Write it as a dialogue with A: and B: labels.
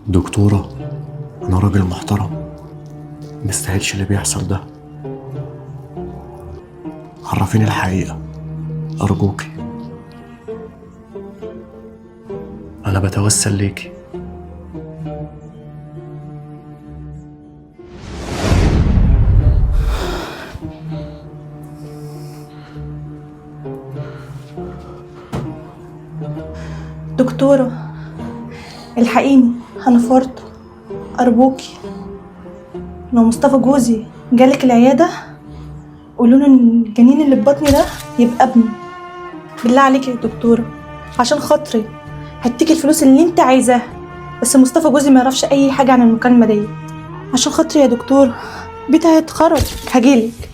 A: دكتورة، أنا راجل محترم مستاهلش اللي بيحصل ده. عرفيني الحقيقة أرجوكي، أنا بتوسل ليكي.
B: دكتورة الحقيني، أنا في ورطة، أرجوكي. لو مصطفى جوزي جالك العيادة قولوله إن الجنين اللي في بطني ده يبقى ابني. بالله عليكي يا دكتورة، عشان خاطري هديكي الفلوس اللي انت عايزاها، بس مصطفى جوزي ما يعرفش أي حاجة عن المكالمة دي. عشان خاطري يا دكتورة، بيتي هيتخرب، هجيلك.